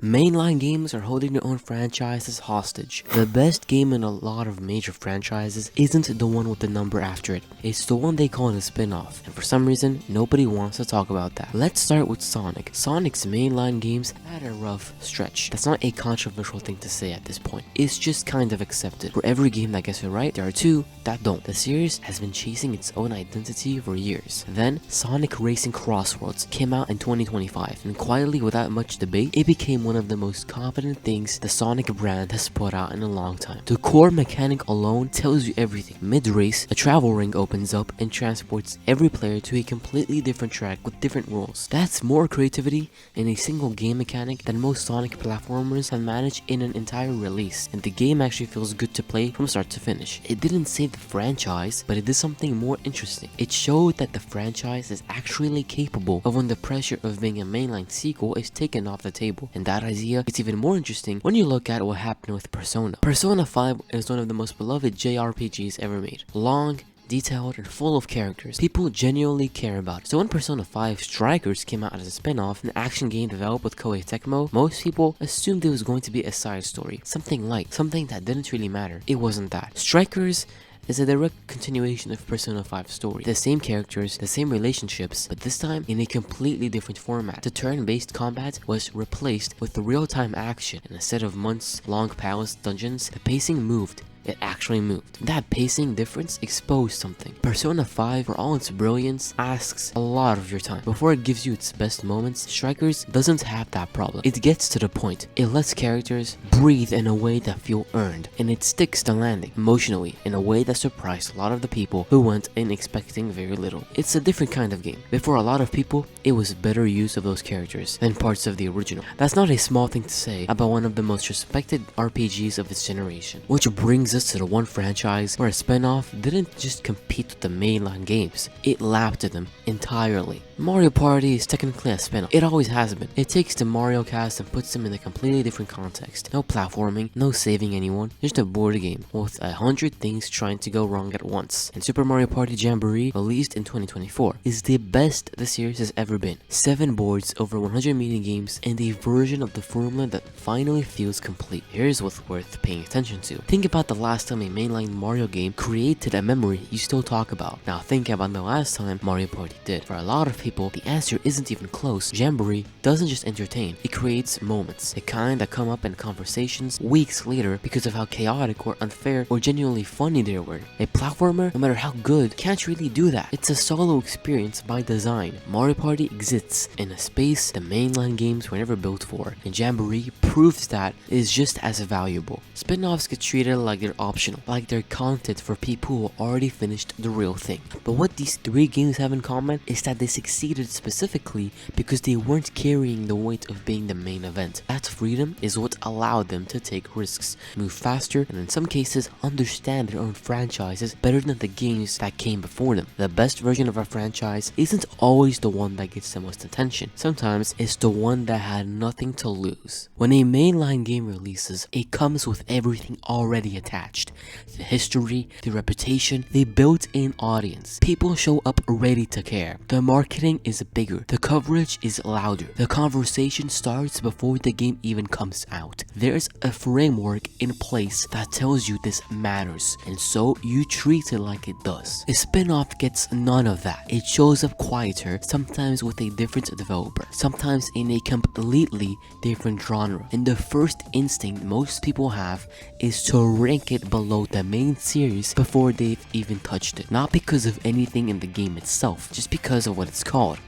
Mainline games are holding their own franchises hostage. The best game in a lot of major franchises isn't the one with the number after it. It's the one they call a spin-off, and for some reason, nobody wants to talk about that. Let's start with Sonic. Sonic's mainline games had a rough stretch. That's not a controversial thing to say at this point. It's just kind of accepted. For every game that gets it right, there are two that don't. The series has been chasing its own identity for years. Then, Sonic Racing CrossWorlds came out in 2025, and quietly without much debate, it became one of the most confident things the Sonic brand has put out in a long time. The core mechanic alone tells you everything. Mid-race, a travel ring opens up and transports every player to a completely different track with different rules. That's more creativity in a single game mechanic than most Sonic platformers have managed in an entire release, and the game actually feels good to play from start to finish. It didn't save the franchise, but it did something more interesting. It showed that the franchise is actually capable of when the pressure of being a mainline sequel is taken off the table, and that idea is even more interesting when you look at what happened with Persona. Persona 5 is one of the most beloved JRPGs ever made. Long, detailed, and full of characters people genuinely care about. So when Persona 5 Strikers came out as a spin-off, an action game developed with Koei Tecmo, most people assumed it was going to be a side story, something light, something that didn't really matter. It wasn't that. Strikers is a direct continuation of Persona 5's story. The same characters, the same relationships, but this time in a completely different format. The turn-based combat was replaced with real-time action, and instead of months-long palace dungeons, the pacing moved. It actually moved. That pacing difference exposed something. Persona 5, for all its brilliance, asks a lot of your time. Before it gives you its best moments, Strikers doesn't have that problem. It gets to the point. It lets characters breathe in a way that feel earned, and it sticks the landing emotionally in a way that surprised a lot of the people who went in expecting very little. It's a different kind of game, but for a lot of people, it was better use of those characters than parts of the original. That's not a small thing to say about one of the most respected RPGs of its generation, which brings us to the one franchise where a spin-off didn't just compete with the mainline games, it lapped at them entirely. Mario Party is technically a spin-off. It always has been. It takes the Mario cast and puts them in a completely different context. No platforming, no saving anyone, just a board game with 100 things trying to go wrong at once. And Super Mario Party Jamboree, released in 2024, is the best the series has ever been. 7 boards, over 100 mini games, and a version of the formula that finally feels complete. Here's what's worth paying attention to. Think about the last time a mainline Mario game created a memory you still talk about. Now think about the last time Mario Party did. For a lot of people, the answer isn't even close. Jamboree doesn't just entertain, it creates moments, the kind that come up in conversations weeks later because of how chaotic or unfair or genuinely funny they were. A platformer, no matter how good, can't really do that. It's a solo experience by design. Mario Party exists in a space the mainline games were never built for, and Jamboree proves that it is just as valuable. Spin-offs get treated like they're optional, like they're content for people who already finished the real thing. But what these 3 games have in common is that they succeeded specifically because they weren't carrying the weight of being the main event. That freedom is what allowed them to take risks, move faster, and in some cases understand their own franchises better than the games that came before them. The best version of a franchise isn't always the one that gets the most attention. Sometimes it's the one that had nothing to lose. When a mainline game releases, it comes with everything already attached. The history, the reputation, the built-in audience. People show up ready to care. The marketing is bigger. The coverage is louder. The conversation starts before the game even comes out. There's a framework in place that tells you this matters, and so you treat it like it does. A spin-off gets none of that. It shows up quieter, sometimes with a different developer, sometimes in a completely different genre. And the first instinct most people have is to rank it below the main series before they've even touched it. Not because of anything in the game itself, just because of what it's called.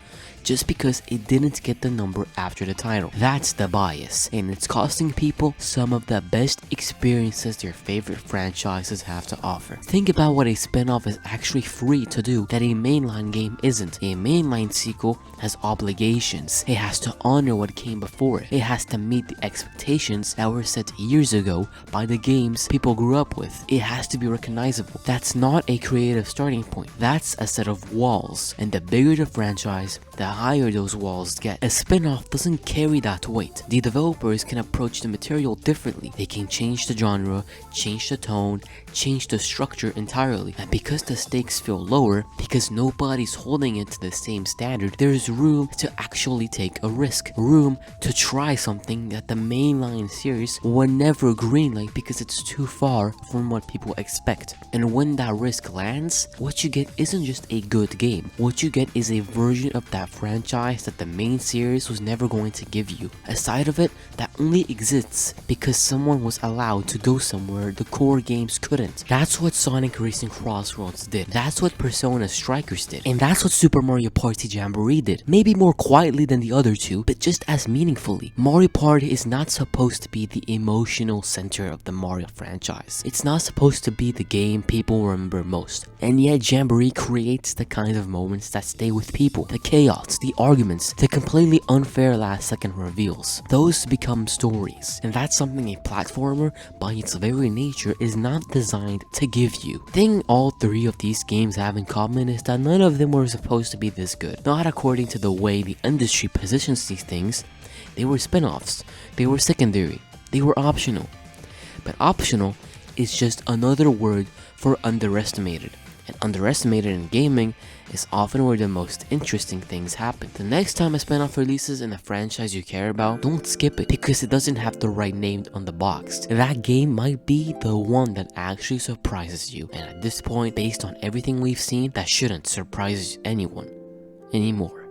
Just because it didn't get the number after the title. That's the bias, and it's costing people some of the best experiences their favorite franchises have to offer. Think about what a spin-off is actually free to do that a mainline game isn't. A mainline sequel has obligations. It has to honor what came before it. It has to meet the expectations that were set years ago by the games people grew up with. It has to be recognizable. That's not a creative starting point. That's a set of walls, and the bigger the franchise, the higher those walls get. A spin-off doesn't carry that weight. The developers can approach the material differently. They can change the genre, change the tone, change the structure entirely. And because the stakes feel lower, because nobody's holding it to the same standard, there's room to actually take a risk. Room to try something that the mainline series would never greenlight because it's too far from what people expect. And when that risk lands, what you get isn't just a good game. What you get is a version of that franchise that the main series was never going to give you. A side of it that only exists because someone was allowed to go somewhere the core games couldn't. That's what Sonic Racing CrossWorlds did. That's what Persona Strikers did. And that's what Super Mario Party Jamboree did. Maybe more quietly than the other two, but just as meaningfully. Mario Party is not supposed to be the emotional center of the Mario franchise. It's not supposed to be the game people remember most. And yet Jamboree creates the kind of moments that stay with people. The chaos, the arguments, the completely unfair last second reveals. Those become stories. And that's something a platformer, by its very nature, is not designed to give you. The thing all three of these games have in common is that none of them were supposed to be this good. Not according to the way the industry positions these things. They were spin-offs. They were secondary. They were optional. But optional is just another word for underestimated. And underestimated in gaming is often where the most interesting things happen. The next time a spin-off releases in a franchise you care about, don't skip it because it doesn't have the right name on the box. That game might be the one that actually surprises you. And at this point, based on everything we've seen, that shouldn't surprise anyone anymore.